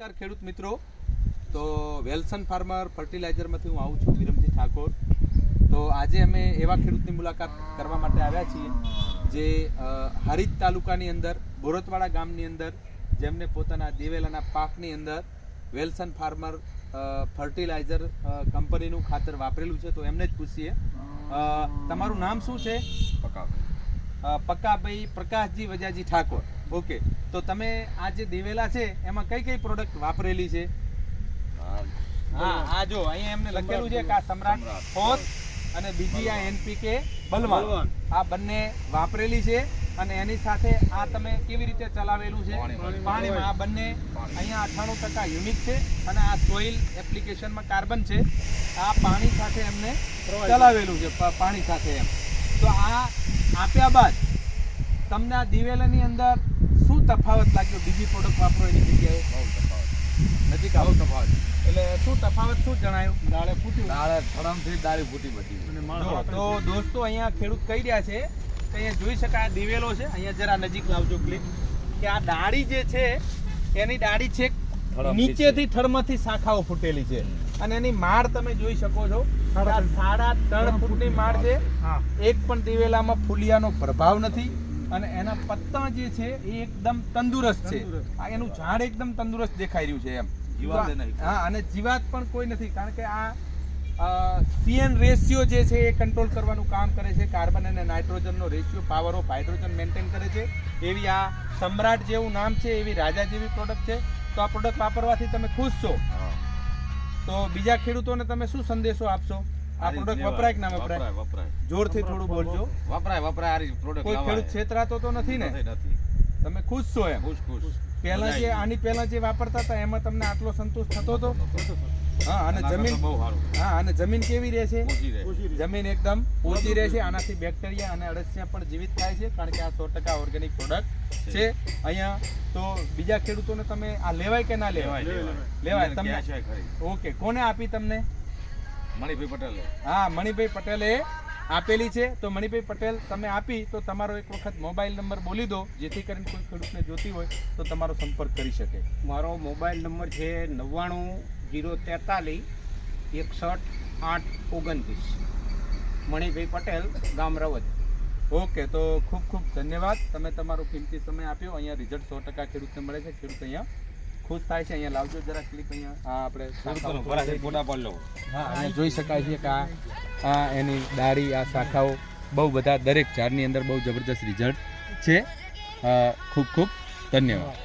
નમસ્કાર ખેડૂત મિત્રો, તો વેલ્સન ફાર્મર ફર્ટિલાઇઝરમાંથી હું આવું છું વિરમજી ઠાકોર. તો આજે અમે એવા ખેડૂતની મુલાકાત કરવા માટે આવ્યા છીએ જે હારીજ તાલુકાની અંદર બોરતવાડા ગામની અંદર જેમને પોતાના દિવેલાના પાકની અંદર વેલ્સન ફાર્મર ફર્ટિલાઇઝર કંપનીનું ખાતર વાપરેલું છે. તો એમને જ પૂછીએ, તમારું નામ શું છે? પક્કાભાઈ પ્રકાશજી વજાજી ઠાકોર. ઓકે, તો તમે આ જે દિવેલા છે એમાં કઈ કઈ પ્રોડક્ટ વાપરેલી છે? હા, આ જો અહીંયા એમને લખેલું છે કે આ સમ્રાટ ફોર્સ અને બીજી આ એનપીકે બલવાન, આ બંને વાપરેલી છે. અને એની સાથે આ તમે કેવી રીતે ચલાવેલું છે? પાણીમાં. આ બંને અહીંયા 98% યુનિક છે અને આ સોઇલ એપ્લિકેશનમાં કાર્બન છે. આ પાણી સાથે એમને ચલાવેલું છે, પાણી સાથે એમ. તો આ આપ્યા બાદ તમને આ દિવેલાની અંદર શું તફાવત લાગ્યો બીજી પ્રોડક્ટ વાપરો એની જગ્યાએ? નજીક આવો તફાવત. એટલે શું તફાવત શું જણાયું? દાળે ફૂટી, દાળે થડમથી દાળી ફૂટી બધી. તો દોસ્તો અહીંયા ખેડૂત કહી રહ્યા છે કે અહીંયા જોઈ શકાય આ દિવેલો છે. અહીંયા જરા નજીક લાવજો ક્લિક, કે આ ડાળી જે છે એની ડાળી છે નીચેથી થડમાંથી શાખાઓ ફૂટેલી છે અને એની માળ તમે જોઈ શકો છો 3.5 ફૂટની માળ છે. એક પણ દિવેલામાં ફૂલિયાનો પ્રભાવ નથી અને એના પત્તા જે છે એ એકદમ તંદુરસ્ત છે. આ એનું ઝાડ એકદમ તંદુરસ્ત દેખાઈ રહ્યું છે એમ. હા, અને જીવાત પણ કોઈ નથી, કારણ કે આ સીએન રેશિયો જે છે એ કંટ્રોલ કરવાનું કામ કરે છે. કાર્બન અને નાઇટ્રોજનનો ratio, power of hydrogen maintain કરે છે. એવી આ સમ્રાટ જેવું નામ છે, એવી રાજા જેવી પ્રોડક્ટ છે. તો આ પ્રોડક્ટ વાપરવાથી તમે ખુશ છો? તો બીજા ખેડૂતોને તમે શું સંદેશો આપશો? આ પ્રોડક્ટ વપરાય કે ના વપરાય? જોરથી થોડું બોલજો. વપરાય આ પ્રોડક્ટ. કોઈ ખેડૂત છેતરાતો તો નથી ને? તમે ખુશ છો એમ? ખુશ. પહેલા જે આની પહેલા જે વાપરતા હતા એમાં તમને આટલો સંતોષ થતો હતો? હા, અને જમીન બહુ સારું. હા, અને જમીન કેવી રહે છે? ઓછી જમીન એકદમ ઓછી રહે છે. આનાથી બેક્ટેરિયા અને અળસિયા પણ જીવિત થાય છે, કારણ કે આ 100% ઓર્ગેનિક પ્રોડક્ટ છે. અહીંયા તો બીજા ખેડૂતોને તમે આ લેવાય કે ના લેવાય? લેવાય. તમને ઓકે, કોને આપી તમને? મણિભાઈ પટેલે. હા, મણિભાઈ પટેલે આપેલી છે. તો મણિભાઈ પટેલ તમે આપી તો તમારો એક વખત મોબાઈલ નંબર બોલી દો, જેથી કરીને કોઈ ખેડૂતને જોતી હોય તો તમારો સંપર્ક કરી શકે. મારો મોબાઈલ નંબર છે 99 043 61 829. મણિભાઈ પટેલ, ગામ રવદ. ઓકે, તો ખૂબ ખૂબ ધન્યવાદ. તમે તમારો કિંમતી સમય આપ્યો. અહીંયા રિઝલ્ટ 100% ખેડૂતને મળે છે. ખેડૂત અહીંયા ખુશ થાય છે. અહીંયા લાવજો જરા ક્લિક. અહીંયા આ આપણે ફોટા પાડ લો. હા, અહીંયા જોઈ શકાય છે કે આ એની ડાળી, આ શાખાઓ બહુ બધા દરેક ઝાડની અંદર બહુ જબરદસ્ત રિઝલ્ટ છે. ખૂબ ખૂબ ધન્યવાદ.